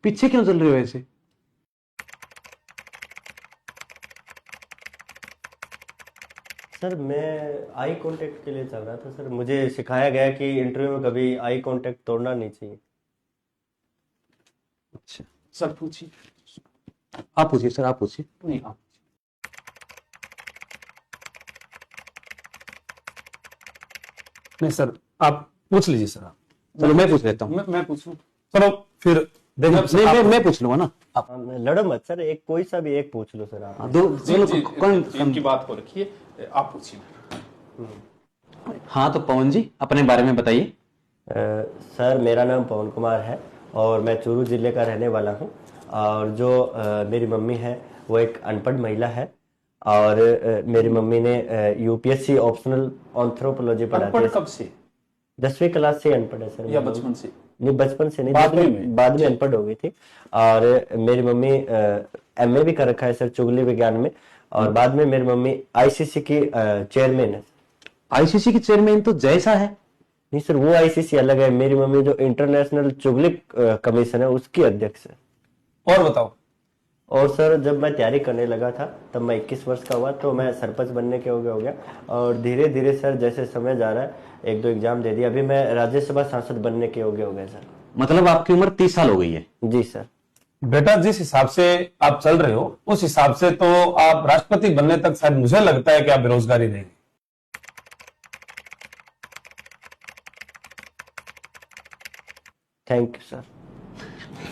पीछे क्यों चल रहे हो ऐसे? सर मैं आई कांटेक्ट के लिए चल रहा था सर। मुझे सिखाया गया कि इंटरव्यू में कभी आई कांटेक्ट तोड़ना नहीं चाहिए। अच्छा, सर पूछिए। आप पूछिए सर, आप पूछिए। नहीं, आप नहीं सर, आप पूछ लीजिए सर। आप चलो मैं पूछ लेता हूँ। मैं पूछूं? चलो फिर देखो नहीं, मैं पूछ लूंगा ना। हाँ, लड़ो मत सर, एक कोई सा भी एक पूछ लो सर आप। दो जी दोनों जी, कौन? इनकी बात को रखिए, आप पूछिए। हाँ, तो पवन जी अपने बारे में बताइए। सर मेरा नाम पवन कुमार है और मैं चूरू जिले का रहने वाला हूँ। और जो मेरी मम्मी है वो एक अनपढ़ महिला है। और मेरी मम्मी ने यूपीएससी ऑप्शनल एंथ्रोपोलॉजी पढ़ा अनपढ़ थी। कब से 10वीं क्लास से अनपढ़ है सर। या मेरी मम्मी। बचपन से? नहीं, बचपन से नहीं, बाद में अनपढ़ हो गई थी। और मेरी मम्मी एमए भी कर रखा है सर चुगली विज्ञान में। और बाद में मेरी मम्मी आईसीसी की चेयरमैन है। आईसीसी की चेयरमैन तो जैसा है। नहीं सर, वो आईसीसी अलग है। मेरी मम्मी जो इंटरनेशनल चुगली कमीशन है उसकी अध्यक्ष है। और बताओ। और सर जब मैं तैयारी करने लगा था तब मैं 21 वर्ष का हुआ तो मैं सरपंच बनने के हो गया। और धीरे धीरे सर जैसे समय जा रहा है, एक दो एग्जाम दे दिया, अभी मैं राज्यसभा सांसद बनने के हो गया सर। मतलब आपकी उम्र 30 साल हो गई है। जी सर। बेटा, जिस हिसाब से आप चल रहे हो उस हिसाब से तो आप राष्ट्रपति बनने तक शायद मुझे लगता है कि आप बेरोजगारी रहेंगे। Thank you sir.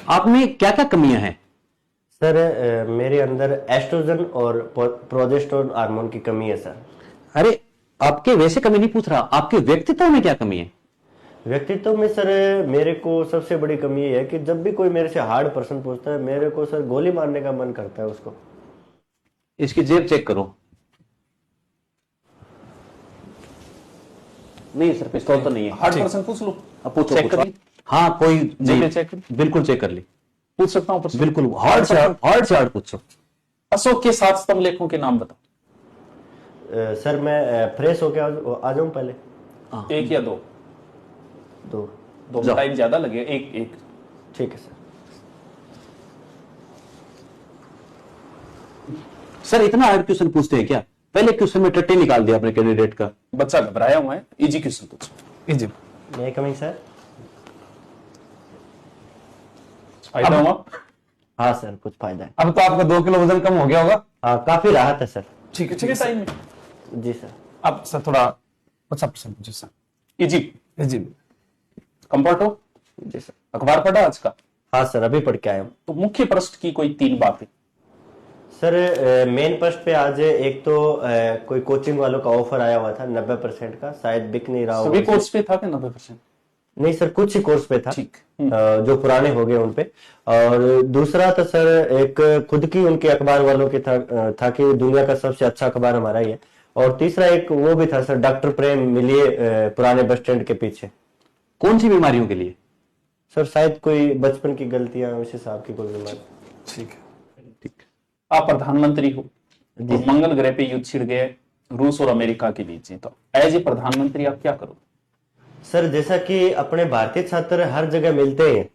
आप में क्या क्या कमियां हैं? सर मेरे अंदर एस्ट्रोजन और प्रोजेस्टेरोन हार्मोन की कमी है सर। अरे, आपके वैसे कमी नहीं पूछ रहा, आपके व्यक्तित्व में क्या कमी है? व्यक्तित्व में सर मेरे को सबसे बड़ी कमी ये है कि जब भी कोई मेरे से हार्ड प्रश्न पूछता है मेरे को सर गोली मारने का मन करता है उसको। इसकी जेब चेक करो। नहीं सर, पिस्तौल तो नहीं है। हार्ड पर्सन पूछ लो। अब पूछो, चेक कर पूछो। ली? हाँ, कोई जेब नहीं, चेक कर ली? बिल्कुल चेक कर ली। पूछ सकता हूँ प्रश्न? बिल्कुल हार्ड से हार्ड पूछो। अशोक के 7 स्तंभ लेखों के नाम बताओ। सर मैं फ्रेश होके आ जाऊं पहले। एक या दो? दो। दो में टाइम ज्यादा लगे, एक एक। ठीक है सर। सर इतना हार्ड क्वेश्चन पूछते हैं क्या? पहले क्वेश्चन में टट्टी निकाल दिया अपने कैंडिडेट का। बच्चा घबराया हुआ है, इजी क्वेश्चन पूछो। इजी। मैं कमिंग सर। फायदा हुआ? हाँ सर, कुछ फायदा है। अब तो आपका 2 किलो वजन कम हो गया होगा। हाँ, काफी राहत है सर। ठीक है, ठीक है टाइम में। जी सर। अब सर थोड़ा अच्छा प्रश्न पूछिए सर। इजी। इजी। कंफर्ट हो? जी सर। अखबार पढ़ा आज का? हाँ सर, अभी पढ़ के आया हूँ। तो मुख्य प्रश्न की कोई 3 बातें। सर मेन पोस्ट पे आज एक तो कोई कोचिंग वालों का ऑफर आया हुआ था 90% का, शायद बिक नहीं रहा सभी होगा। कोर्स पे था कि 90%? नहीं सर, कुछ ही कोर्स पे था। ठीक। जो पुराने हो गए उन पे। और दूसरा तो सर एक खुद की उनके अखबार वालों के था कि दुनिया का सबसे अच्छा अखबार हमारा ही है। और तीसरा एक वो भी था सर, डॉक्टर प्रेम मिलिए पुराने बस स्टैंड के पीछे। कौन सी बीमारियों के लिए? सर शायद कोई बचपन की गलतियां, उस हिसाब की कोई बीमारी। ठीक है। ठीक। आप प्रधानमंत्री हो, तो मंगल ग्रह पे युद्ध छिड़ गए रूस और अमेरिका के बीच, तो एज ए प्रधानमंत्री आप क्या करोगे? सर जैसा कि अपने भारतीय छात्र हर जगह मिलते हैं,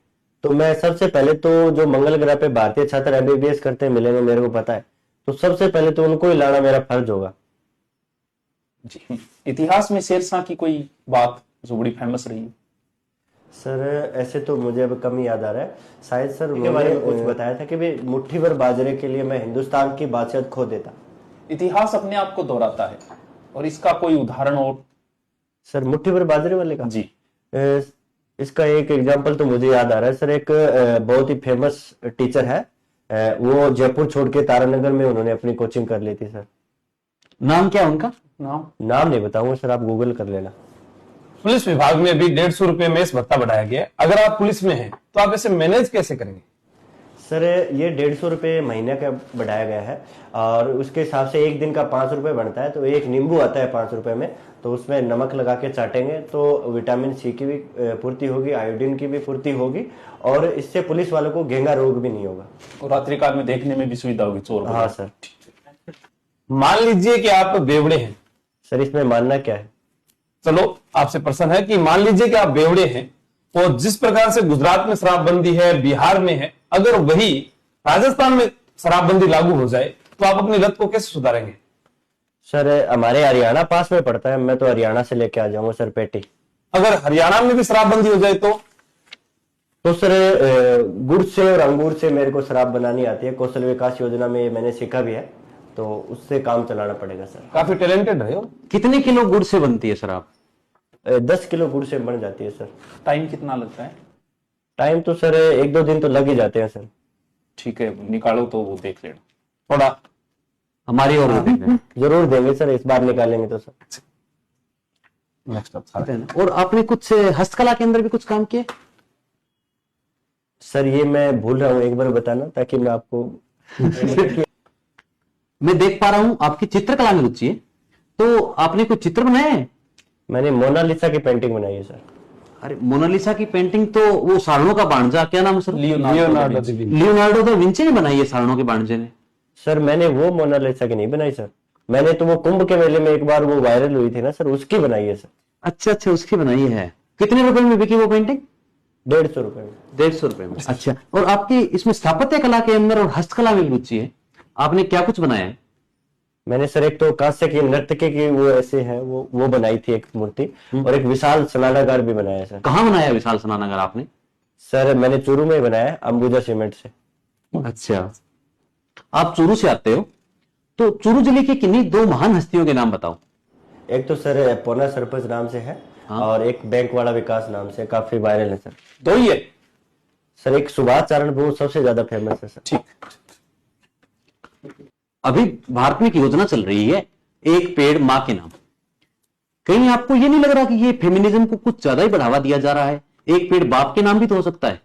तो मैं सबसे पहले तो जो मंगल ग्रह पे भारतीय छात्र एमबीबीएस करते हैं मिलेंगे, मेरे को पता है, तो सबसे पहले तो उनको ही लाना मेरा फर्ज होगा। जी। इतिहास में शेरशाह की कोई बात जो बड़ी फेमस रही है? सर ऐसे तो मुझे अब कम ही याद आ रहा है। शायद सर उन्होंने कुछ बताया था कि भाई मुट्ठी भर बाजरे के लिए मैं हिंदुस्तान की बादशाहत खो देता। इतिहास अपने आप को दोहराता है, और इसका कोई उदाहरण और? सर मुट्ठी भर बाजरे वाले का जी। इसका एक एग्जांपल तो मुझे याद आ रहा है सर। एक बहुत ही फेमस टीचर है, वो जयपुर छोड़ के तारानगर में उन्होंने अपनी कोचिंग कर ली थी सर। नाम क्या है उनका? नाम नहीं बताऊंगा सर, आप गूगल कर लेना। पुलिस विभाग में भी 150 रुपए में इस भत्ता बढ़ाया गया है। अगर आप पुलिस में हैं तो आप इसे मैनेज कैसे करेंगे? सर ये 150 रुपये महीने का बढ़ाया गया है, और उसके हिसाब से एक दिन का 5 रुपये बनता है। तो एक नींबू आता है 5 रुपये में, तो उसमें नमक लगा के चाटेंगे तो विटामिन सी की भी पूर्ति होगी, आयोडीन की भी पूर्ति होगी, और इससे पुलिस वालों को घेंगा रोग भी नहीं होगा। और रात्रिकाल में देखने में भी सुविधा होगी चोर। हाँ सर। मान लीजिए कि आप बेवड़े हैं। सर इसमें मानना क्या है? चलो आपसे प्रश्न है कि मान लीजिए कि आप बेवड़े हैं और जिस प्रकार से गुजरात में शराबबंदी है, बिहार में है, अगर वही राजस्थान में शराबबंदी लागू हो जाए तो आप अपनी लत को कैसे सुधारेंगे? सर हमारे हरियाणा पास में पड़ता है, मैं तो हरियाणा से लेके आ जाऊंगा सर पेटी। अगर हरियाणा में भी शराबबंदी हो जाए तो सर गुड़ से और अंगूर से मेरे को शराब बनानी आती है, कौशल विकास योजना में मैंने सीखा भी है, तो उससे काम चलाना पड़ेगा सर। काफी टैलेंटेड रहे हो। कितने किलो गुड़ से बनती है शराब? 10 किलो गुड़ से बन जाती है सर। टाइम कितना लगता है? टाइम तो सर 1-2 दिन तो लग ही जाते हैं सर। ठीक है, निकालो तो वो देख लेना। थोड़ा हमारी ओर देखें। जरूर देंगे सर, इस बार निकालेंगे तो सर। नेक्स्ट अप और आपने कुछ हस्तकला के अंदर भी कुछ काम किया? सर ये मैं भूल रहा हूँ, एक बार बताना ताकि मैं आपको मैं देख पा रहा हूं आपकी चित्रकला में रुचि है, तो आपने कोई चित्र बनाया है? मैंने मोनालिसा की पेंटिंग बनाई है सर। अरे मोनालिसा की पेंटिंग तो वो सारणों का भांजा, क्या नाम है sir? Leonardo da Vinci. Leonardo da Vinci ने बनाई है सारणों के भांजे ने। सर मैंने वो मोनालिसा की नहीं बनाई सर, मैंने तो वो कुंभ के मेले में एक बार वो वायरल हुई थी ना सर, उसकी बनाई है सर। अच्छा अच्छा, उसकी बनाई है। कितने रुपए में बिकी वो पेंटिंग? 150 रुपए में। 150 रुपए में। अच्छा, और आपकी इसमें स्थापत्य कला के अंदर और हस्तकला में रुचि है, आपने क्या कुछ बनाया है? मैंने सर एक तो कांस्य की नर्तकी की वो ऐसे है वो बनाई थी एक मूर्ति, और एक विशाल स्नानागार भी बनाया है सर। कहाँ बनाया विशाल स्नानागार आपने? सर मैंने चूरू में बनाया है, अंबुजा सीमेंट से। अच्छा, आप चूरू से आते हो, तो चूरू जिले की किन्हीं 2 महान हस्तियों के नाम बताओ। एक तो सर पोना सरपंच नाम से है, और एक बैंक वाला विकास नाम से, काफी वायरल है सर। 2 ही है सर एक सुभाष चरण बोस सबसे ज्यादा फेमस है सर। ठीक। अभी भारत में एक योजना चल रही है, एक पेड़ मां के नाम। कहीं आपको ये नहीं लग रहा कि ये फेमिनिज्म को कुछ ज्यादा ही बढ़ावा दिया जा रहा है? एक पेड़ बाप के नाम भी तो हो सकता है।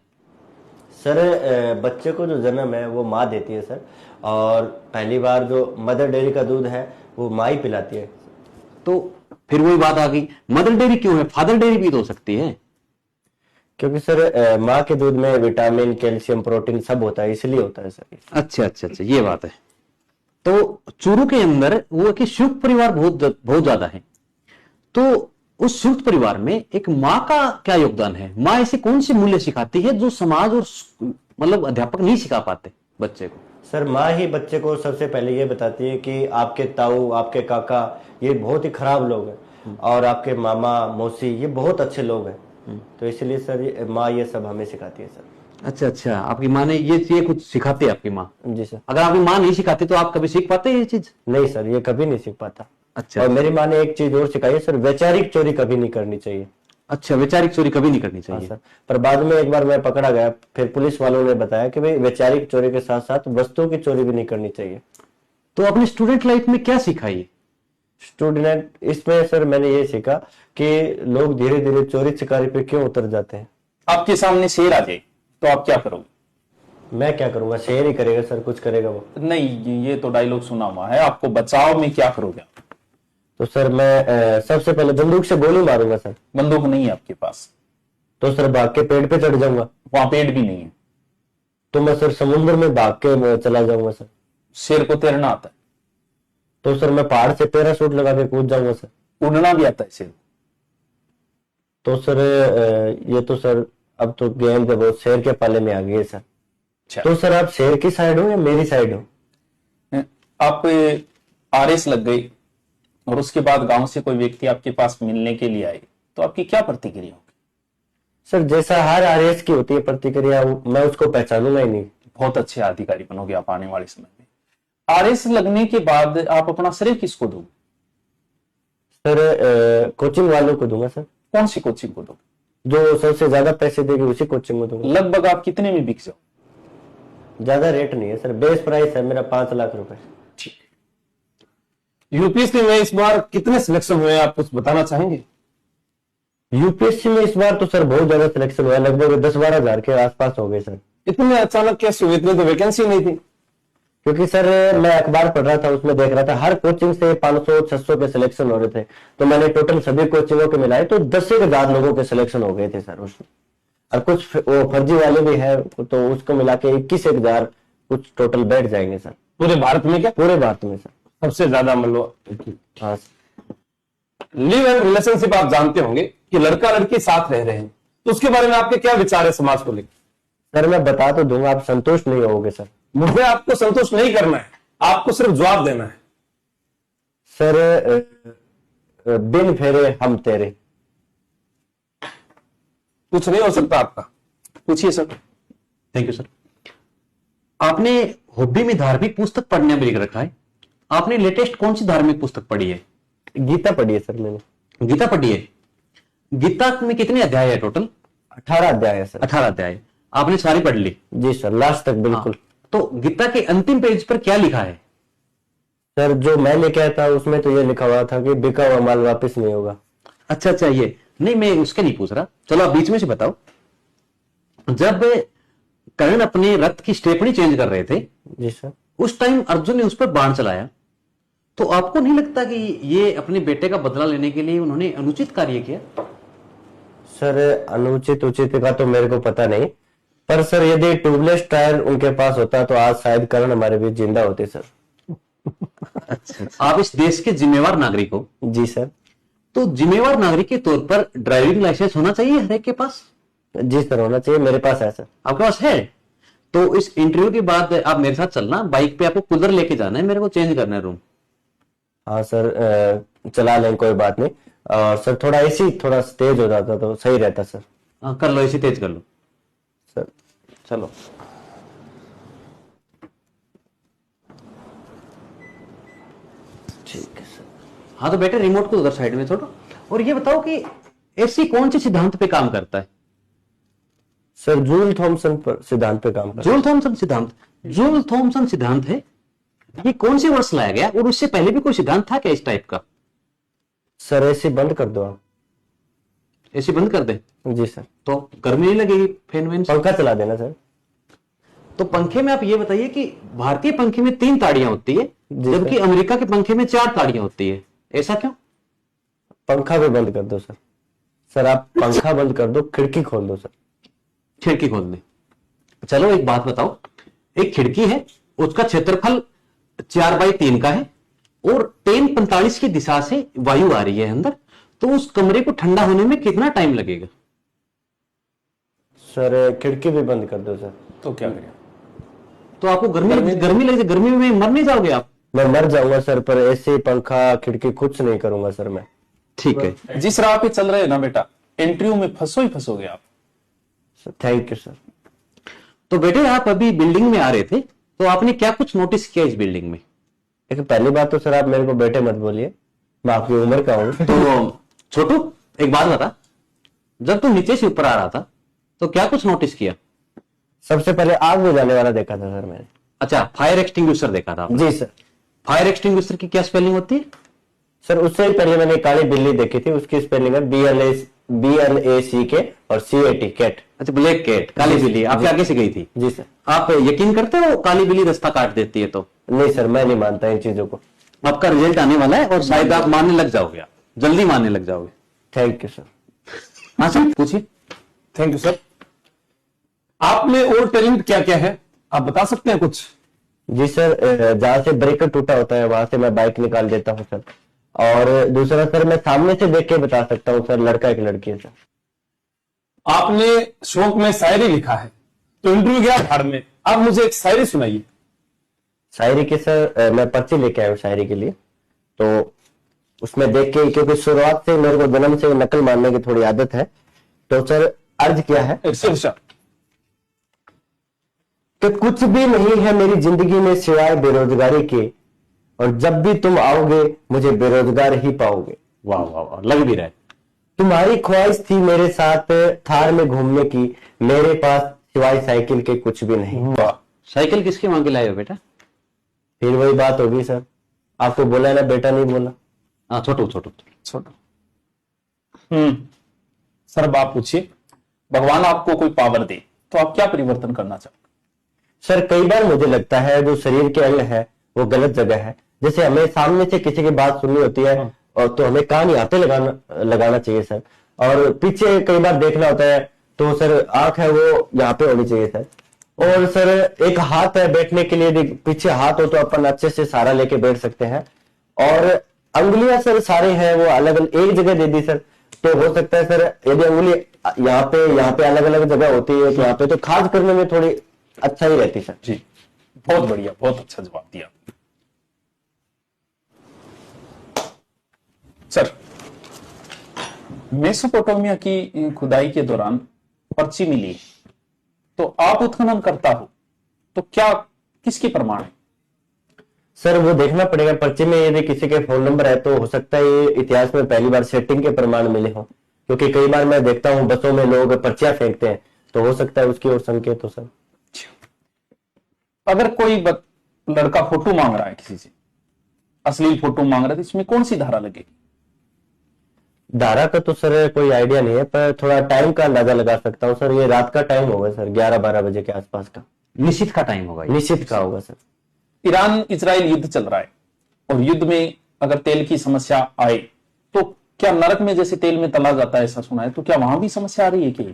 सर बच्चे को जो जन्म है वो माँ देती है सर, और पहली बार जो मदर डेयरी का दूध है वो माँ ही पिलाती है। तो फिर वही बात आ गई, मदर डेयरी क्यों है, फादर डेयरी भी तो हो सकती है। क्योंकि सर माँ के दूध में विटामिन, कैल्शियम, प्रोटीन सब होता है, इसलिए होता है सर। अच्छा अच्छा अच्छा, ये बात है। तो चूरू के अंदर वो कि संयुक्त परिवार बहुत ज्यादा है, तो उस संयुक्त परिवार में एक माँ का क्या योगदान है? माँ ऐसे कौन से मूल्य सिखाती है जो समाज और मतलब अध्यापक नहीं सिखा पाते बच्चे को? सर माँ ही बच्चे को सबसे पहले ये बताती है कि आपके ताऊ, आपके काका ये बहुत ही खराब लोग हैं, और आपके मामा मौसी ये बहुत अच्छे लोग हैं। तो इसलिए सर माँ ये सब हमें सिखाती है सर। अच्छा अच्छा, आपकी माँ ने ये कुछ सिखाती है आपकी माँ? जी सर। अगर आपकी माँ नहीं सिखाती तो आप कभी सीख पाते ये चीज? नहीं सर, ये कभी नहीं सीख पाता। अच्छा, और मेरी माँ ने एक चीज और सिखाई है सर, वैचारिक चोरी कभी नहीं करनी चाहिए। अच्छा, वैचारिक चोरी कभी नहीं करनी हाँ चाहिए। सर, पर बाद में एक बार मैं पकड़ा गया, फिर पुलिस वालों ने बताया कि भाई वैचारिक चोरी के साथ साथ वस्तुओं की चोरी भी नहीं करनी चाहिए। तो अपनी स्टूडेंट लाइफ में क्या सिखाई? स्टूडेंट इसमें सर मैंने ये सीखा कि लोग धीरे धीरे चोरी चकारी पे क्यों उतर जाते हैं। आपके सामने शेर आ जाए तो आप क्या करोगे? मैं क्या करूंगा, शेर ही करेगा सर, कुछ करेगा वो। नहीं, ये तो डायलॉग सुना हुआ है, आपको बचाव में क्या करोगे? तो सर मैं सबसे पहले बंदूक से गोली मारूंगा सर। बंदूक नहीं है आपके पास? तो सर भाग के पेड़ पे चढ़ जाऊंगा। वहां पेड़ भी नहीं है। तो मैं सर समुद्र में भाग के चला जाऊंगा सर। शेर को तैरना आता है? तो सर मैं पहाड़ से पैराशूट लगा के कूद जाऊंगा सर। उड़ना भी आता है शेर? तो सर ये तो सर अब तो गेम पे बहुत शेर के पाले में आ गए सर। अच्छा। तो सर आप शेर की साइड हो या मेरी साइड हो? आप आरएस लग गई और उसके बाद गांव से कोई व्यक्ति आपके पास मिलने के लिए आए तो आपकी क्या प्रतिक्रिया होगी? सर जैसा हर आरएस की होती है प्रतिक्रिया, मैं उसको पहचानूंगा ही नहीं। बहुत अच्छे अधिकारी बनोगे आप आने वाले समय में। आरएस लगने के बाद आप अपना श्रेय किसको दोगे? सर कोचिंग वालों को दूंगा सर। कौन सी कोचिंग को दोगे? जो सबसे ज्यादा पैसे देगी उसी कोचिंग को दूंगा। लगभग आप कितने में बिक जाओ? ज्यादा रेट नहीं है सर, बेस प्राइस है मेरा 5 लाख रुपए। ठीक। यूपीएससी में इस बार कितने सिलेक्शन हुए आप कुछ बताना चाहेंगे? यूपीएससी में इस बार तो सर बहुत ज्यादा सिलेक्शन हुआ है, लगभग 10-12 हजार के आसपास हो गए सर। इतने अचानक कैसे हुए? इतने तो वैकेंसी नहीं थी। क्योंकि सर मैं अखबार पढ़ रहा था, उसमें देख रहा था हर कोचिंग से 500-600 के सिलेक्शन हो रहे थे, तो मैंने टोटल सभी कोचिंगों के मिलाए तो 10,000 लोगों के सिलेक्शन हो गए थे सर उसमें। और कुछ वो फर्जी वाले भी है, तो उसको मिला के 21,000 कुछ टोटल बैठ जाएंगे सर। पूरे भारत में क्या? पूरे भारत में सर सबसे ज्यादा मतलब। हाँ। लिव एंड रिलेशनशिप आप जानते होंगे कि लड़का लड़की साथ रह रहे हैं, तो उसके बारे में आपके क्या विचार है समाज को लेकर? सर मैं बता तो दूंगा, आप संतुष्ट नहीं होगे सर। मुझे आपको संतुष्ट नहीं करना है, आपको सिर्फ जवाब देना है। सर बिन फेरे हम तेरे। कुछ नहीं हो सकता आपका, पूछिए सर। Thank you sir. आपने हॉबी में धार्मिक पुस्तक पढ़ने में लिख रखा है, आपने लेटेस्ट कौन सी धार्मिक पुस्तक पढ़ी है? गीता पढ़ी है सर मैंने। गीता पढ़ी है। गीता में कितने अध्याय है टोटल? 18 अध्याय है सर। 18 अध्याय आपने सारी पढ़ ली? जी सर, लास्ट तक बिल्कुल। तो गीता के अंतिम पेज पर क्या लिखा है? सर जो मैं लेके आया था उसमें तो ये लिखा हुआ था कि बिका हुआ माल वापस नहीं होगा। अच्छा, ये नहीं, मैं उसके नहीं पूछ रहा, चलो आप बीच में से बताओ। जब कर्ण अपने रथ की स्टेपनी चेंज कर रहे थे, जी सर, उस टाइम अर्जुन ने उस पर बाण चलाया, तो आपको नहीं लगता कि ये अपने बेटे का बदला लेने के लिए उन्होंने अनुचित कार्य किया? सर अनुचित उचित का तो मेरे को पता नहीं, पर सर यदि ट्यूबलेस टायर उनके पास होता तो आज शायद करण हमारे बीच जिंदा होते सर। आप इस देश के जिम्मेवार नागरिक हो। जी सर। तो जिम्मेवार नागरिक के तौर पर ड्राइविंग लाइसेंस होना चाहिए हर एक के पास? जी सर, होना चाहिए, मेरे पास है सर। आपके पास है? तो इस इंटरव्यू के बाद आप मेरे साथ चलना, बाइक पे आपको कूलर लेके जाना है, मेरे को चेंज करना है रूम। हाँ सर, चला लें, कोई बात नहीं। और सर थोड़ा एसी थोड़ा तेज हो जाता तो सही रहता सर। हाँ, कर लो, इसी तेज कर लो सर। चलो। ठीक है सर। हाँ तो बेटे रिमोट को उधर साइड में छोड़ो, और ये बताओ कि एसी कौन से सिद्धांत पे काम करता है? सर जूल थॉमसन पर सिद्धांत पे काम करता जूल थॉमसन सिद्धांत। जूल थॉमसन सिद्धांत है, ये कौन से वर्ष लाया गया, और उससे पहले भी कोई सिद्धांत था क्या इस टाइप का? सर एसी बंद कर दो आप। एसी बंद कर दे जी सर। तो गर्मी नहीं लगेगी फैन वैन से? पंखा चला देना सर। तो पंखे में आप ये बताइए कि भारतीय पंखे में 3 ताड़ियां होती है, जी जबकि अमेरिका के पंखे में 4 ताड़ियां होती है, ऐसा क्यों? पंखा भी बंद कर दो सर। सर आप पंखा बंद कर दो, खिड़की खोल दो सर। खिड़की खोल दे। चलो एक बात बताओ, एक खिड़की है, उसका क्षेत्रफल 4/3 का है, और 10:45 की दिशा से वायु आ रही है अंदर, तो उस कमरे को ठंडा होने में कितना टाइम लगेगा? सर खिड़की भी बंद कर दो सर। तो क्या करें? तो आपको गर्मी लगे, गर्मी में मर नहीं जाओगे आप? मैं मर जाऊंगा सर, पर एसी पंखा खिड़की कुछ नहीं करूंगा सर मैं। ठीक है। जिस राह पे चल रहे हैं ना बेटा, इंटरव्यू में फंसोगे आप। Thank you sir. तो बेटे आप अभी बिल्डिंग में आ रहे थे, तो आपने क्या कुछ नोटिस किया इस बिल्डिंग में? एक पहली बात तो सर आप मेरे को बेटे मत बोलिए, मैं आपकी उम्र का हूँ। तो छोटू एक बात बता, जब तू नीचे से ऊपर आ रहा था तो क्या कुछ नोटिस किया? सबसे पहले आग बुझाने वाला देखा था सर मैंने। अच्छा, फायर एक्सटिंग्विशर देखा था? जी सर। फायर एक्सटिंग्विशर की क्या स्पेलिंग होती है? सर उससे ही पहले मैंने काली बिल्ली देखी थी, उसकी स्पेलिंग है BLACK और CAT कैट। अच्छा, ब्लैक कैट, काली बिल्ली आपके आगे से गई थी? जी सर। आप यकीन करते हो काली बिल्ली रास्ता काट देती है? तो नहीं सर, मैं नहीं मानता इन चीजों को। आपका रिजल्ट आने वाला है और शायद आप मानने लग जाओगे, आप जल्दी मानने लग जाओगे। Thank you sir. हाँ सर पूछिए। Thank you sir. आप में और टैलेंट क्या क्या है, आप बता सकते हैं कुछ? जी सर, जहां से ब्रेकर टूटा होता है वहां से मैं बाइक निकाल देता हूँ सर। और दूसरा सर, मैं सामने से देख के बता सकता हूँ सर लड़का एक लड़की है सर। आपने शौक में शायरी लिखा है, तो इंटरव्यू गया भाड़ में, आप मुझे एक शायरी सुनाइए। शायरी की सर मैं पर्ची लेके आया हूँ शायरी के लिए, तो उसमें देख के, क्योंकि शुरुआत से मेरे को जन्म से नकल मारने की थोड़ी आदत है, तो सर अर्ज किया है कि कुछ भी नहीं है मेरी जिंदगी में सिवाय बेरोजगारी के, और जब भी तुम आओगे मुझे बेरोजगार ही पाओगे। वाह वाह वाह, लग भी रहा है। तुम्हारी ख्वाहिश थी मेरे साथ थार में घूमने की, मेरे पास सिवाय साइकिल के कुछ भी नहीं। वाह। साइकिल किसके मांगे लाए हो बेटा? फिर वही बात होगी सर, आपको बोला ना बेटा नहीं बोला। हाँ छोटू छोटू छोटा। सर अब आप पूछिए, भगवान आपको कोई पावर दे तो आप क्या परिवर्तन करना चाहोगे? सर कई बार मुझे लगता है जो शरीर के अंग है वो गलत जगह है। जैसे हमें सामने से किसी की बात सुननी होती है और तो हमें कान यहाँ पे लगाना चाहिए सर, और पीछे कई बार देखना होता है तो सर आंख है वो यहाँ पे होनी चाहिए सर। और सर एक हाथ है बैठने के लिए, पीछे हाथ हो तो अपन अच्छे से सहारा लेके बैठ सकते हैं। और अंगुलियां सर सारे हैं वो अलग अलग एक जगह दे दी सर, तो हो सकता है सर, यदि अंगुली यहाँ पे अलग अलग जगह होती है तो यहाँ पे तो खास करने में थोड़ी अच्छा ही रहती सर। जी, बहुत बढ़िया, बहुत अच्छा जवाब दिया सर। मेसोपोटामिया की खुदाई के दौरान पर्ची मिली, तो आप उत्खनन करता हो तो क्या किसके प्रमाण है? सर वो देखना पड़ेगा पर्ची में, यदि किसी के फोन नंबर है तो हो सकता है ये इतिहास में पहली बार सेटिंग के प्रमाण मिले हो, क्योंकि कई बार मैं देखता हूँ बसों में लोग पर्चियां फेंकते हैं, तो हो सकता है उसकी ओर संकेत हो सर। अगर कोई लड़का फोटो मांग रहा है, किसी से अश्लील फोटो मांग रहा है, तो इसमें कौन सी धारा लगेगी? धारा का तो सर कोई आइडिया नहीं है, पर थोड़ा टाइम का अंदाजा लगा सकता हूँ सर। ये रात का टाइम होगा सर, 11-12 बजे के आसपास का। निश्चित का टाइम होगा ये। निश्चित का होगा सर। ईरान इजराइल युद्ध चल रहा है, और युद्ध में अगर तेल की समस्या आए तो क्या नरक में जैसे तेल में तला जाता है, ऐसा सुना है, तो क्या वहां भी समस्या आ रही है कि?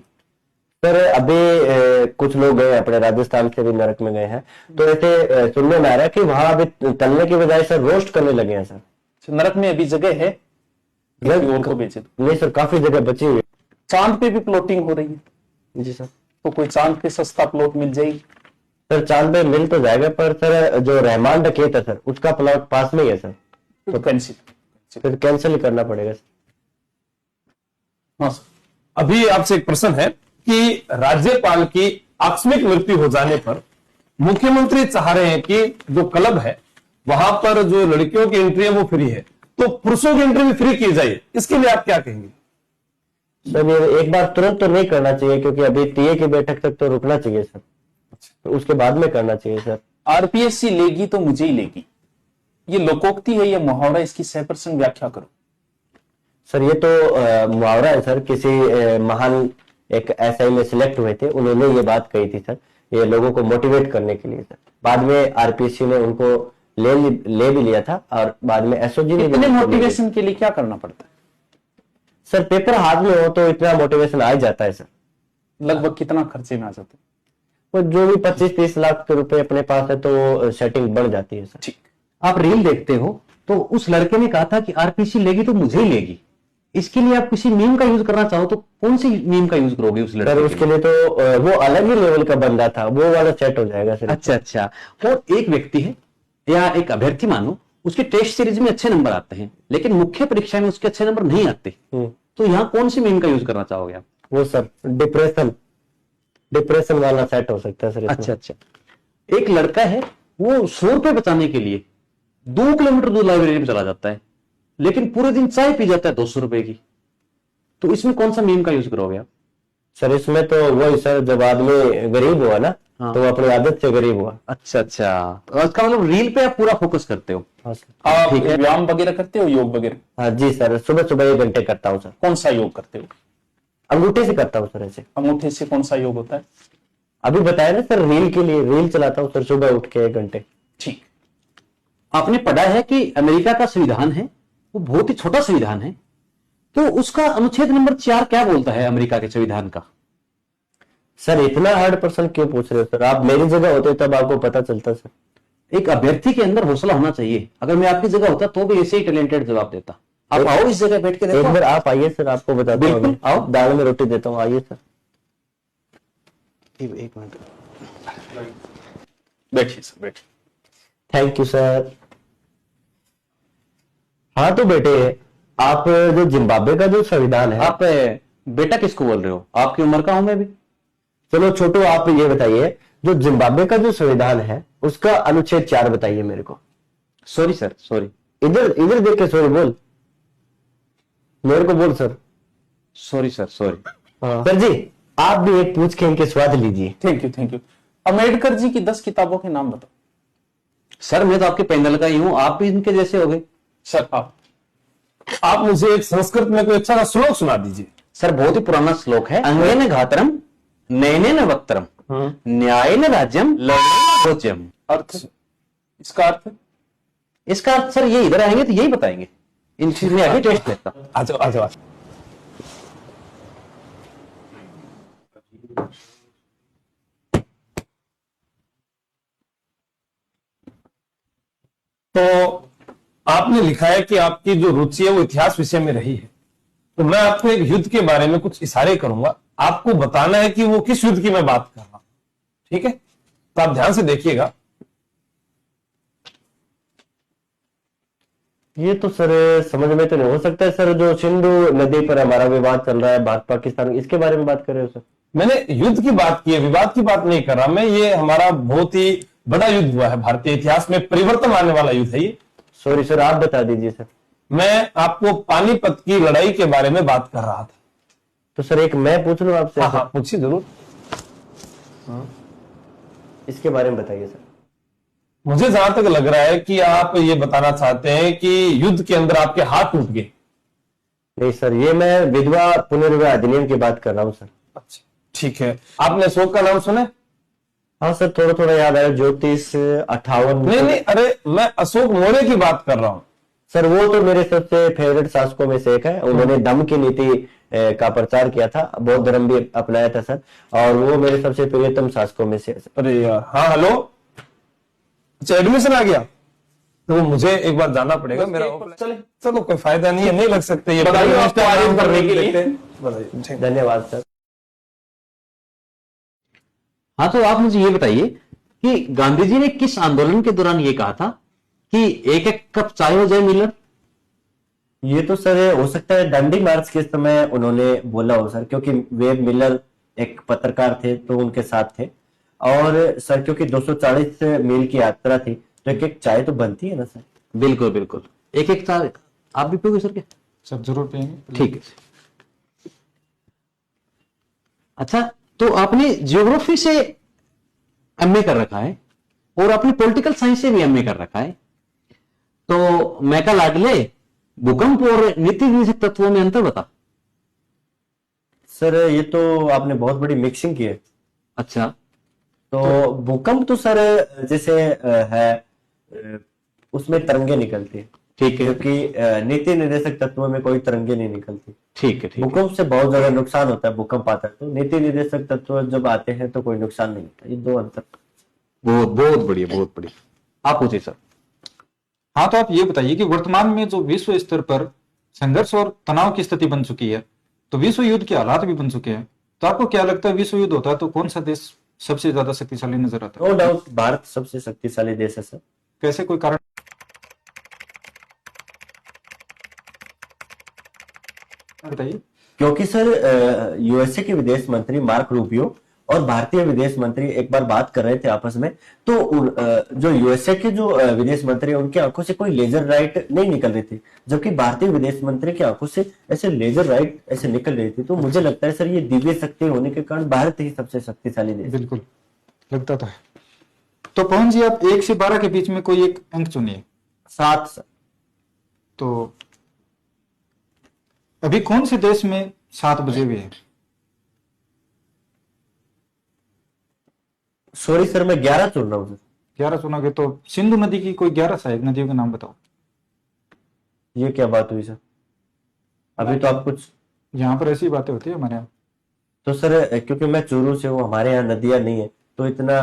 सर अभी कुछ लोग गए अपने राजस्थान से भी नरक में गए हैं, तो ऐसे सुनने में आ रहा है कि वहां अभी तलने की बजाय सर रोस्ट करने लगे हैं सर। नरक में अभी जगह है किसी और को बेचे तो? नहीं सर, काफी जगह बची हुई चांद पे भी प्लॉटिंग हो रही है है। जी सर। तो कोई चांद पे सस्ता प्लॉट मिल जाएगी? सर चांद पे मिल तो जाएगा, पर सर जो रहमान डकैत है सर, उसका प्लॉट पास में ही है सर, तो कैंसिल। फिर कैंसिल ही करना पड़ेगा सर। हाँ सर। अभी आपसे एक प्रश्न है कि राज्यपाल की आकस्मिक मृत्यु हो जाने पर मुख्यमंत्री चाह रहे हैं कि जो क्लब है वहां पर जो लड़कियों की एंट्री है वो फ्री है, तो पुरुषों की एंट्री भी फ्री की जाए, इसके लिए आप क्या कहेंगे? सर ये एक बार तुरंत तो नहीं करना चाहिए, क्योंकि अभी टीए की बैठक तक तो रुकना चाहिए सर, तो उसके बाद में करना चाहिए सर। आरपीएससी लेगी तो मुझे ही लेगी, ये लोकोक्ति है या मुहावरा? इसकी 100% व्याख्या करो सर। ये तो मुहावरा है सर, किसी महान एक एसआई में सिलेक्ट हुए थे, उन्होंने ये बात कही थी सर, ये लोगों को मोटिवेट करने के लिए सर। बाद में आरपीएससी ने उनको ले भी लिया था, और बाद में एसओजी ने। इतने मोटिवेशन के लिए क्या करना पड़ता है सर? पेपर हाथ में हो तो इतना मोटिवेशन आ ही जाता है सर। लगभग कितना खर्चे में आ जाते? वो जो भी 25-30 लाख रुपए अपने पास है तो सेटिंग बढ़ जाती है सर। ठीक। आप रील देखते हो तो उस लड़के ने कहा था कि आरपीसी लेगी तो मुझे ही लेगी। इसके लिए आप किसी मीम का यूज करना चाहो तो कौन सी मीम का यूज करोगे उस लड़के सर उसके लिए तो वो अलग ही लेवल का बंदा था, वो वाला सेट हो जाएगा सर। अच्छा अच्छा। और एक व्यक्ति है या एक अभ्यर्थी मानो, उसके टेस्ट सीरीज में अच्छे नंबर आते हैं लेकिन मुख्य परीक्षा में उसके अच्छे नंबर नहीं आते, तो यहाँ कौन सी मीम का यूज करना चाहोगे आप? वो सर डिप्रेशन वाला सेट हो सकता है सर इसमें। अच्छा अच्छा। एक लड़का है, वो 100 रुपए बचाने के लिए 2 किलोमीटर दूर लाइब्रेरी में चला जाता है, लेकिन पूरे दिन चाय पी जाता है 200 रुपए की। तो इसमें कौन सा मीम का यूज करोगे आप? सर इसमें तो वही सर, जब आदमी गरीब हुआ ना, हाँ। तो वो अपनी आदत से गरीब हुआ। अच्छा अच्छा, तो इसका मतलब रील पे आप पूरा फोकस करते हो। हाँ सर। आप ठीक है। व्यायाम वगैरह करते हो, योग वगैरह? हाँ जी सर, सुबह सुबह 1 घंटे करता हूँ सर। कौन सा योग करते हो? अंगूठे से करता हूँ सर ऐसे। अंगूठे से कौन सा योग होता है? अभी बताया ना सर, रील के लिए रील चलाता हूँ सर सुबह उठ के 1 घंटे। ठीक। आपने पढ़ा है कि अमेरिका का संविधान है वो बहुत ही छोटा संविधान है, तो उसका अनुच्छेद नंबर 4 क्या बोलता है अमेरिका के संविधान का? सर इतना हार्ड प्रश्न क्यों पूछ रहे हो सर? आप मेरी जगह होते तब आपको पता चलता सर। एक अभ्यर्थी के अंदर हौसला होना चाहिए। अगर मैं आपकी जगह होता तो भी ऐसे ही टैलेंटेड जवाब देता। आप आओ इस जगह बैठ के एक देखो। बार आप आइए सर, आपको बताता हूँ। बिल्कुल, अभी। आओ। दाल में रोटी देता हूँ, आइए सर। एक मिनट, बैठिए सर, बैठिए। Thank you sir. हाँ तो बेटे, आप जो जिम्बाब्वे का जो संविधान है, आप बेटा किसको बोल रहे हो? आपकी उम्र का हूं मैं भी। चलो छोटू आप ये बताइए, जो जिम्बाब्वे का जो संविधान है उसका अनुच्छेद 4 बताइए मेरे को। Sorry sir, sorry. इधर इधर देख के सॉरी बोल, मेरे को बोल sir. Sorry sir, sorry. Sir जी आप भी एक पूछ के इनके स्वाद लीजिए। Thank you, thank you. Ambedkar ji की 10 किताबों के नाम बताओ। सर मैं तो आपके पैनल का ही हूं, आप भी इनके जैसे हो गए। सर आप मुझे एक संस्कृत में कोई अच्छा सा श्लोक सुना दीजिए। सर बहुत ही पुराना श्लोक है। अंगेन घातरम नयनेन वक्त्रम न्यायेन राज्यम लवणेन भोज्यम। अर्थ, इसका अर्थ? इसका अर्थ सर ये इधर आएंगे तो यही बताएंगे। इन चीज में आगे टेस्ट लेता। आ जाओ आ जाओ आ जाओ। तो आपने लिखा है कि आपकी जो रुचि है वो इतिहास विषय में रही है, तो मैं आपको एक युद्ध के बारे में कुछ इशारे करूंगा, आपको बताना है कि वो किस युद्ध की मैं बात कर रहा हूं, ठीक है? तो आप ध्यान से देखिएगा। ये तो सर समझ में तो नहीं हो सकता है सर, जो सिंधु नदी पर हमारा विवाद चल रहा है भारत पाकिस्तान, इसके बारे में बात कर रहे हो सर? मैंने युद्ध की बात की है, विवाद की बात नहीं कर रहा मैं। ये हमारा बहुत ही बड़ा युद्ध हुआ है, भारतीय इतिहास में परिवर्तन आने वाला युद्ध है ये। सॉरी सर, आप बता दीजिए सर। मैं आपको पानीपत की लड़ाई के बारे में बात कर रहा था। तो सर एक मैं पूछ लूं आपसे? हाँ हाँ, पूछिए जरूर। इसके बारे में बताइए सर। मुझे जहां तक लग रहा है कि आप ये बताना चाहते हैं कि युद्ध के अंदर आपके हाथ टूट गए। नहीं सर, ये मैं विधवा पुनर्विवाह अधिनियम की बात कर रहा हूँ सर। अच्छा ठीक है। आपने अशोक का नाम सुना है? हाँ सर, थोड़ा थोड़ा याद आया, ज्योतिष 58। नहीं नहीं, अरे मैं अशोक मौर्य की बात कर रहा हूं सर। वो तो मेरे सबसे फेवरेट शासकों में से एक है। उन्होंने दम की नीति का प्रचार किया था, बौद्ध धर्म भी अपनाया था सर, और वो मेरे सबसे प्रियतम शासकों में से है सर। अरे यार, हाँ हेलो, अच्छा एडमिशन आ गया, तो मुझे एक बार जाना पड़ेगा मेरा। चलो कोई फायदा नहीं है, नहीं लग सकते ये करने के लिए बताइए। धन्यवाद सर। हाँ, तो आप मुझे ये बताइए कि गांधी जी ने किस आंदोलन के दौरान ये कहा था कि एक एक कप चाय हो जाए मिलर? ये तो सर हो सकता है दांडी मार्च के समय उन्होंने बोला हो सर, क्योंकि वेब मिलर एक पत्रकार थे तो उनके साथ थे। और सर क्योंकि 240 मील की यात्रा थी तो एक एक चाय तो बनती है ना सर। बिल्कुल बिल्कुल, एक एक चाय आप भी पियोगे सर? क्या सब जरूर पियेंगे। ठीक है। अच्छा, तो आपने जियोग्राफी से एमए कर रखा है और आपने पॉलिटिकल साइंस से भी एमए कर रखा है, तो मैका लाडले भूकंप और नीति निषेध तत्वों में अंतर बता। सर ये तो आपने बहुत बड़ी मिक्सिंग की है। अच्छा, तो भूकंप तो सर जैसे है उसमें तरंगे निकलती है, ठीक है, क्योंकि नीति निर्देशक तत्वों में कोई तरंगे नहीं निकलती। ठीक है, ठीक है। भूकंप से बहुत ज्यादा नुकसान होता है, भूकंप आता है तो नीति निर्देशक तत्व जब आते हैं तो कोई नुकसान नहीं होता। ये दो अंतर। बहुत बहुत बढ़िया, बहुत बढ़िया। आप पूछिए सर। हाँ, तो आप ये बताइए कि वर्तमान में जो विश्व स्तर पर संघर्ष और तनाव की स्थिति बन चुकी है, तो विश्व युद्ध के हालात भी बन चुके हैं, तो आपको क्या लगता है विश्व युद्ध होता है तो कौन सा देश सबसे ज्यादा शक्तिशाली नजर आता है? नो डाउट भारत सबसे शक्तिशाली देश है सर। कैसे, कोई कारण बताइए। क्योंकि सर यूएसए के विदेश मंत्री मार्क रूबियो और भारतीय विदेश मंत्री एक बार बात कर रहे थे आपस में, तो जो यूएसए के जो विदेश मंत्री है उनकी आंखों से कोई लेजर लाइट नहीं निकल रही थी, जबकि भारतीय विदेश मंत्री की आंखों से ऐसे लेजर लाइट ऐसे निकल रही थी। तो मुझे लगता है सर ये दिव्य शक्ति होने के कारण भारत ही सबसे शक्तिशाली देश है। बिल्कुल लगता तो है। तो पवन जी, आप 1 से 12 के बीच में कोई एक अंक चुनिए। 7 सर। तो अभी कौन से देश में 7 बजे हुए हैं? सॉरी सर, मैं 11 चुन रहा हूँ सर। 11 चुनोगे तो सिंधु नदी की कोई 11 सहायक नदियों के नाम बताओ। ये क्या बात हुई सर? अभी तो आप कुछ यहाँ पर ऐसी बातें होती है हमारे यहाँ। तो सर क्योंकि मैं चूरू से हूँ, हमारे यहाँ नदियां नहीं है तो इतना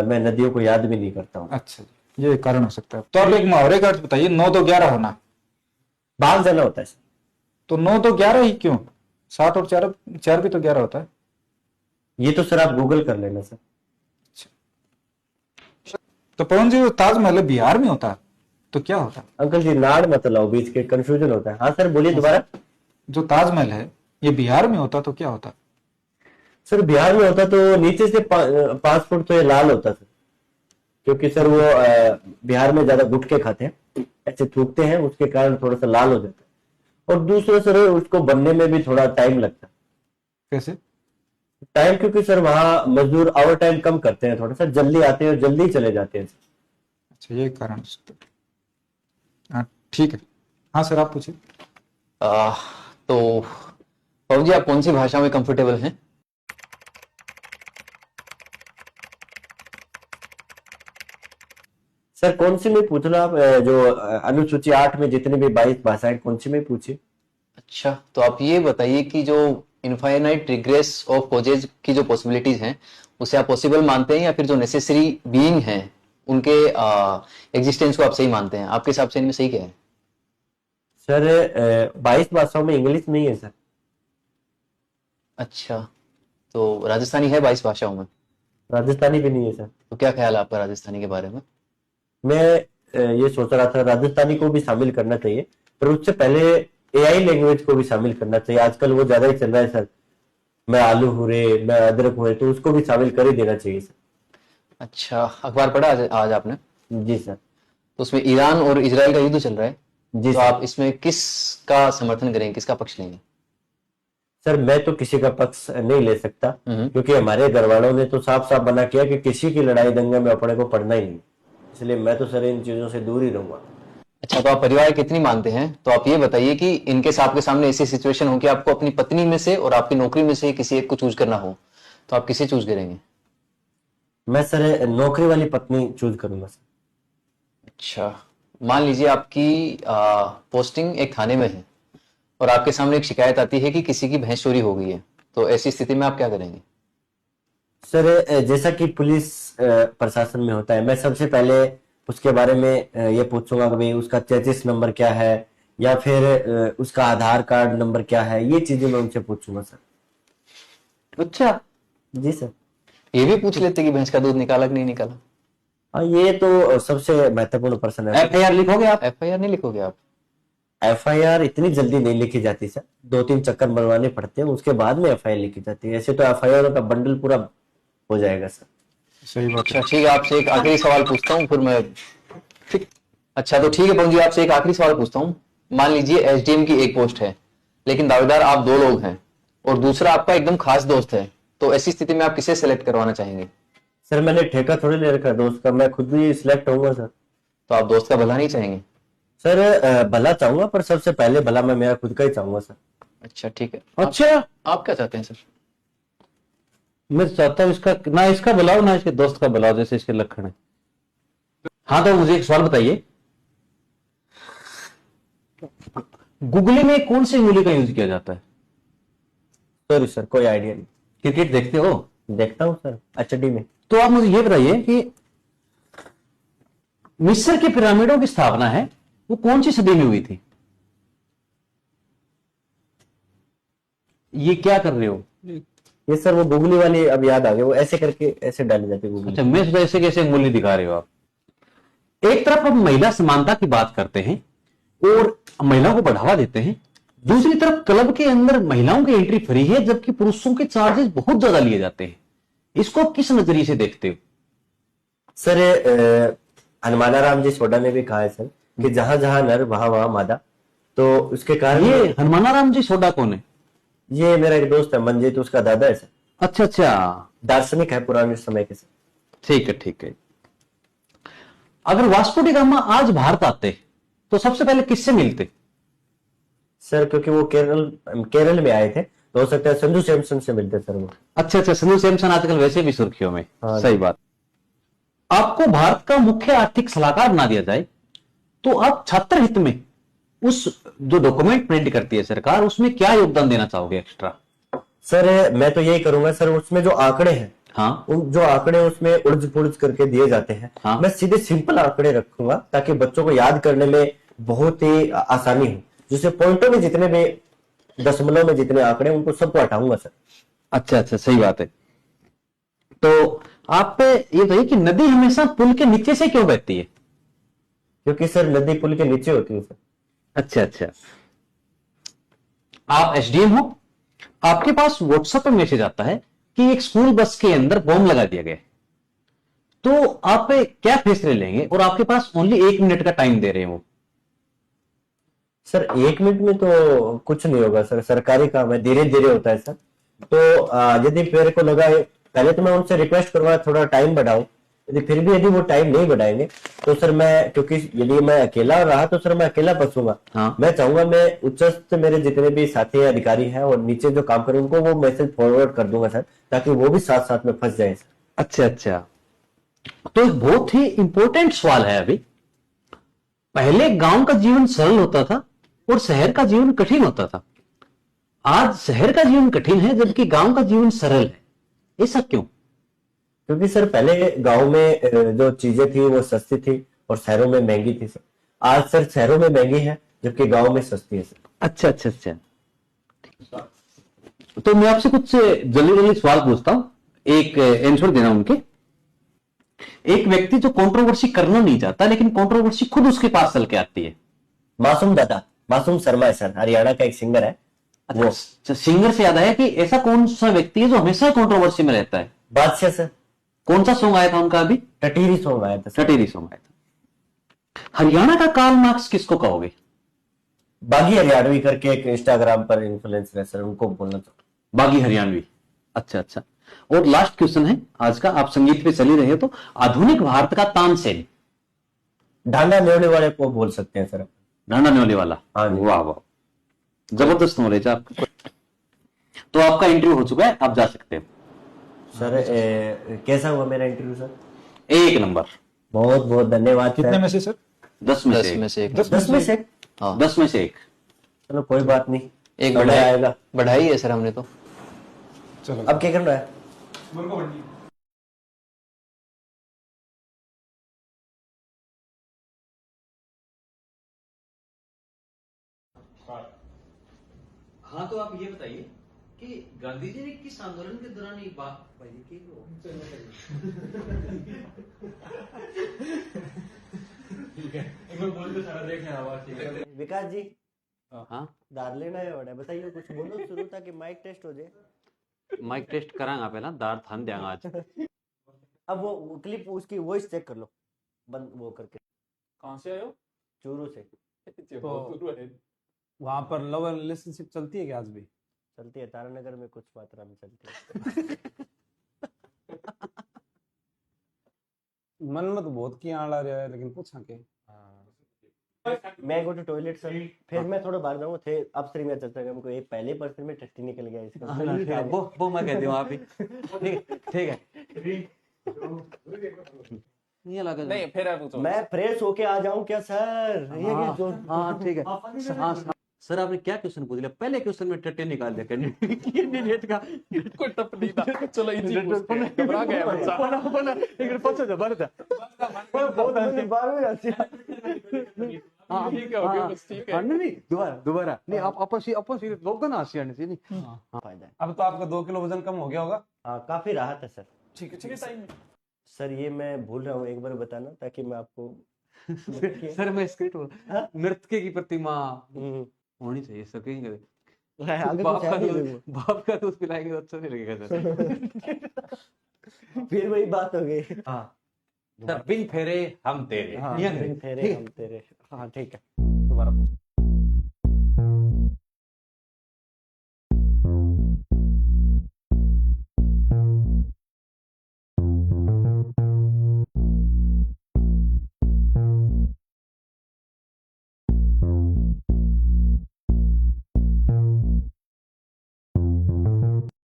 मैं नदियों को याद भी नहीं करता हूँ। अच्छा जी, ये कारण हो सकता है। तो आप एक मुहावरे का अर्थ बताइए। 9 तो 11 होना, भाग जाना होता है सर। तो 9 तो 11 ही क्यों? 7 और 4 भी तो 11 होता है। ये तो सर आप गूगल कर लेना सर। तो पवन जी, वो ताजमहल बिहार में होता है तो क्या होता है? अंकल जी नाड़ मत लाओ, बीच के कंफ्यूजन होता है। हाँ सर बोलिए दोबारा। जो ताजमहल है ये बिहार में होता तो क्या होता? सर बिहार में होता तो नीचे से 5 फुट तो ये लाल होता सर, क्योंकि सर वो बिहार में ज्यादा गुटखे खाते हैं, ऐसे थूकते हैं, उसके कारण थोड़ा सा लाल हो जाता है। और दूसरा सर उसको बनने में भी थोड़ा टाइम लगता है। कैसे टाइम? क्योंकि सर वहाँ मजदूर ओवर टाइम कम करते हैं, थोड़ा सा जल्दी आते हैं और जल्दी चले जाते हैं। अच्छा, ये कारण हो सकता है। हाँ ठीक है। हाँ सर, आप पूछिए। तो पवन जी, आप कौन सी भाषा में कंफर्टेबल हैं? सर कौन सी में पूछना आप? जो अनुसूची 8 में जितनी भी 22 भाषाएं, कौन सी में पूछिए। अच्छा, तो आप ये बताइए कि जो इनफाइनाइट रिग्रेस ऑफ कॉजेज की जो पॉसिबिलिटीज हैं उसे आप पॉसिबल मानते हैं या फिर जो नेसेसरी बीइंग हैं उनके एग्जिस्टेंस को आप सही मानते हैं? आपके हिसाब से इनमें सही क्या है? सर 22 भाषाओं में इंग्लिश नहीं है सर। अच्छा, तो राजस्थानी है 22 भाषाओं में? राजस्थानी भी नहीं है सर। तो क्या ख्याल है आपका राजस्थानी के बारे में? मैं ये सोच रहा था राजस्थानी को भी शामिल करना चाहिए, पर उससे पहले एआई लैंग्वेज को भी शामिल करना चाहिए। आजकल वो ज्यादा ही चल रहा है सर, मैं आलू हूँ रे, मैं अदरक हूँ रे, तो उसको भी शामिल कर ही देना चाहिए सर। अच्छा, अखबार पढ़ा आज आपने? जी सर। तो उसमें ईरान और इजराइल का युद्ध चल रहा है, जी तो सर। आप इसमें किसका समर्थन करेंगे, किसका पक्ष लेंगे? सर मैं तो किसी का पक्ष नहीं ले सकता, क्योंकि हमारे घर वालों ने तो साफ साफ मना किया कि किसी की लड़ाई दंगे में अपने को पड़ना ही नहीं, इसलिए मैं तो सर इन चीजों से दूर ही रहूंगा। अच्छा, तो आप परिवार कितनी मानते हैं? तो आप ये बताइए कि इनकेस आपके सामने ऐसी सिचुएशन हो कि आपको अपनी पत्नी में से और आपकी नौकरी में से किसी एक को चूज करना हो, तो आप किसे चूज करेंगे? मैं सर नौकरी वाली पत्नी चूज करूंगा सर। अच्छा, मान लीजिए आपकी पोस्टिंग एक थाने में है और आपके सामने एक शिकायत आती है कि किसी की भैंस चोरी हो गई है, तो ऐसी स्थिति में आप क्या करेंगे? सर जैसा कि पुलिस प्रशासन में होता है, मैं सबसे पहले उसके बारे में ये पूछूंगा कि भाई उसका चेसिस नंबर क्या है, या फिर उसका आधार कार्ड नंबर क्या है, ये चीजें मैं उनसे पूछूंगा सर। अच्छा, जी सर। ये भी पूछ लेते कि भैंस का दूध निकाला कि नहीं निकाला? हाँ, ये तो सबसे महत्वपूर्ण प्रश्न है। FIR लिखोगे आप? FIR नहीं लिखोगे आप? FIR इतनी जल्दी नहीं लिखी जाती सर, 2-3 चक्कर मरवाने पड़ते हैं, उसके बाद में FIR लिखी जाती है। ऐसे तो FIR का बंडल पूरा हो जाएगा सर। सही बात है। अच्छा ठीक है, आपसे एक आखिरी सवाल पूछता हूँ फिर मैं ठीक। अच्छा तो ठीक है पवन जी, आपसे एक आखिरी सवाल पूछता हूँ। मान लीजिए SDM की एक पोस्ट है, लेकिन दावेदार आप 2 लोग हैं और दूसरा आपका एकदम खास दोस्त है, तो ऐसी स्थिति में आप किसे सेलेक्ट करवाना चाहेंगे? सर मैंने ठेका थोड़ी ले रखा है दोस्त का, मैं खुद ही सिलेक्ट होऊंगा सर। तो आप दोस्त का भला नहीं चाहेंगे? सर भला चाहूंगा, पर सबसे पहले भला मैं मेरा खुद का ही चाहूंगा सर। अच्छा ठीक है। अच्छा, आप क्या चाहते हैं सर? मैं चाहता हूं इसका ना इसका बुलाओ ना इसके दोस्त का बुलाओ, जैसे इसके लक्षण है। हाँ, तो मुझे एक सवाल बताइए, गुगली में कौन सी उंगली का यूज किया जाता है? सॉरी सर, कोई आइडिया नहीं। क्रिकेट देखते हो? देखता हूँ सर HD में। तो आप मुझे ये बताइए कि मिस्र के पिरामिडों की स्थापना है वो कौन सी सदी में हुई थी? ये क्या कर रहे हो? ये सर वो गुगली वाली अब याद आ गई, वो ऐसे करके ऐसे डाली जाती है गुगली। अच्छा, मैं सोचा ऐसे कैसे उंगली दिखा रहे हो आप। एक तरफ हम महिला समानता की बात करते हैं और महिलाओं को बढ़ावा देते हैं, दूसरी तरफ क्लब के अंदर महिलाओं की एंट्री फ्री है, जबकि पुरुषों के चार्जेस बहुत ज्यादा लिए जाते हैं। इसको आप किस नजरिए से देखते हो? सर हनुमानाराम जी सोडा ने भी कहा है सर कि जहां जहां नर वहां वहां मादा, तो उसके कारण ये हनुमानाराम जी सोडा कौन है? ये मेरा एक दोस्त है मंजीत, उसका दादा है सर। अच्छा अच्छा, दार्शनिक है पुराने समय के सर। ठीक है ठीक है। अगर वास्को डी गामा आज भारत आते तो सबसे पहले किससे मिलते? सर क्योंकि वो केरल में आए थे, तो हो सकता है संजू सैमसन से मिलते सर वो। अच्छा अच्छा, संजू सैमसन आजकल वैसे भी सुर्खियों में। हाँ, सही बात। आपको भारत का मुख्य आर्थिक सलाहकार बना दिया जाए तो आप छात्र हित में उस जो डॉक्यूमेंट प्रिंट करती है सरकार, उसमें क्या योगदान देना चाहोगे एक्स्ट्रा? सर मैं तो यही करूंगा सर, उसमें जो आंकड़े हैं, हाँ, उन जो आंकड़े उसमें उड़ज पुड़ज करके दिए जाते हैं, हाँ। मैं सीधे सिंपल आंकड़े रखूंगा ताकि बच्चों को याद करने में बहुत ही आसानी हो। जैसे पॉइंटों में जितने भी दशमलव में जितने आंकड़े, उनको सबको हटाऊंगा सर। अच्छा अच्छा, सही बात है। तो आप ये बताइए कि नदी हमेशा पुल के नीचे से क्यों बहती है? क्योंकि सर नदी पुल के नीचे होती है सर। अच्छा अच्छा। आप SDM हो, आपके पास व्हाट्सएप पे मैसेज आता है कि एक स्कूल बस के अंदर बॉम्ब लगा दिया गया है, तो आप क्या फैसले लेंगे? और आपके पास ओनली 1 मिनट का टाइम दे रहे हैं वो। सर 1 मिनट में तो कुछ नहीं होगा सर, सरकारी काम है, धीरे धीरे होता है सर। तो यदि मेरे को लगा है, पहले तो मैं उनसे रिक्वेस्ट करूंगा थोड़ा टाइम बढ़ाओ, यदि वो टाइम नहीं बढ़ाएंगे तो सर मैं, क्योंकि यदि मैं अकेला रहा तो सर मैं अकेला फंसूंगा। हाँ। मैं चाहूंगा मैं उच्चस्थ मेरे जितने भी साथी अधिकारी हैं और नीचे जो काम करें उनको वो मैसेज फॉरवर्ड कर दूंगा सर, ताकि वो भी साथ साथ में फंस जाए सर। अच्छा अच्छा, तो एक बहुत ही इंपॉर्टेंट सवाल है अभी। पहले गांव का जीवन सरल होता था और शहर का जीवन कठिन होता था। आज शहर का जीवन कठिन है जबकि गांव का जीवन सरल है, ऐसा क्यों? क्योंकि सर पहले गांव में जो चीजें थी वो सस्ती थी और शहरों में महंगी थी सर। आज सर शहरों में महंगी है जबकि गांव में सस्ती है सर। अच्छा अच्छा अच्छा। तो मैं आपसे कुछ जल्दी जल्दी सवाल पूछता हूं, एक आंसर देना उनके। एक व्यक्ति जो कंट्रोवर्सी करना नहीं चाहता लेकिन कंट्रोवर्सी खुद उसके पास चल के आती है। मासूम दादा, मासूम शर्मा है सर, हरियाणा का एक सिंगर है। वो अच्छा, सिंगर से याद आया कि ऐसा कौन सा व्यक्ति है जो हमेशा कंट्रोवर्सी में रहता है? बादशाह सर। कौन सा सॉन्ग आया था उनका अभी? टटीरी सॉन्ग आया था सर। टटेरी सॉन्ग आया था। हरियाणा का कार्ल मार्क्स किसको कहोगे? बागी हरियाणवी करके एक इंस्टाग्राम पर इन्फ्लुएंसर है सर, उनको बोलना चाहूँ। बागी हरियाणवी। अच्छा अच्छा। और लास्ट क्वेश्चन है आज का, आप संगीत पे चली रहे हो तो आधुनिक भारत का तानसेन। ढांडा नेवले वाले को बोल सकते हैं सर। डांडा न्योले वाला। हाँ जी। वाह वाह, जबरदस्त नॉलेज है आपका। तो आपका इंटरव्यू हो चुका है, आप जा सकते हो। सर कैसा हुआ मेरा इंटरव्यू सर? 1 नंबर। बहुत बहुत धन्यवाद कितने सर। में से सर? 10 में 10 से में 1। से एक। 10 में से? हाँ 10 में से 1। चलो कोई बात नहीं, एक समय आएगा। बढ़ाई है सर हमने तो। चलो अब क्या करना है? हाँ, तो आप ये बताइए कि गांधी जी ने किस आंदोलन के दौरान ये बात विकास जी, हाँ, दाद लेना है बड़ा, बताइए कुछ बोलो शुरू ताकि माइक टेस्ट हो जाए। माइक टेस्ट करांगा पहला, दार थान देंगे आज। अब वो क्लिप उसकी वॉइस चेक कर लो, बंद वो करके कहां से आए हो? चूरू से। वहां पर लव रिलेशनशिप चलती है क्या आज भी? चलती है, तारानगर में कुछ मात्रा में चलती है। मन में तो बहुत की आड़ आ रहा है लेकिन पूछा के। मैं गो टू टॉयलेट सर, फिर मैं थोड़ा बाहर जाऊंगा थे। अब श्री में चर्चा हमको एक पहले पर्सन में टट्टी निकल गया इसका। वो मैं कहती हूँ आप ही। ठीक है। ये लगा नहीं, फिर आप पूछो। मैं फ्रेश होके आ जाऊं क्या सर? ये क्या जो हाँ ठीक है। हाँ सर, आपने क्या क्वेश्चन पूछ लिया? पहले क्वेश्चन में टट्टे निकाल दिया कैंडिडेट का। कोई टप नहीं था। चलो इजी पूछते हैं। घबरा गया बच्चा। बहुत हंसी बार में हंसी। ठीक है, ओके, बस ठीक है। नहीं दोबारा नहीं, आप आपस लोग ना हंसी आने से नहीं। फायदा है। अब तो आपका 2 किलो वजन कम हो गया होगा। हाँ, काफी राहत है सर। ठीक है टाइम। सर ये मैं भूल रहा हूँ एक बार बताना, ताकि मैं आपको सर मैं स्क्रिप्ट बोल, नृत्य की प्रतिमा हम्म, होनी चाहिए सर। कहीं आगे बाप कुछ का है नहीं दूध, देखो। बाप का दूध पिलाएंगे तो अच्छा नहीं लगेगा सर। फिर वही बात हो गई। हाँ सर बिन फेरे हम तेरे। हाँ, फिर फेरे हम तेरे। हाँ ठीक है, दोबारा पूछो।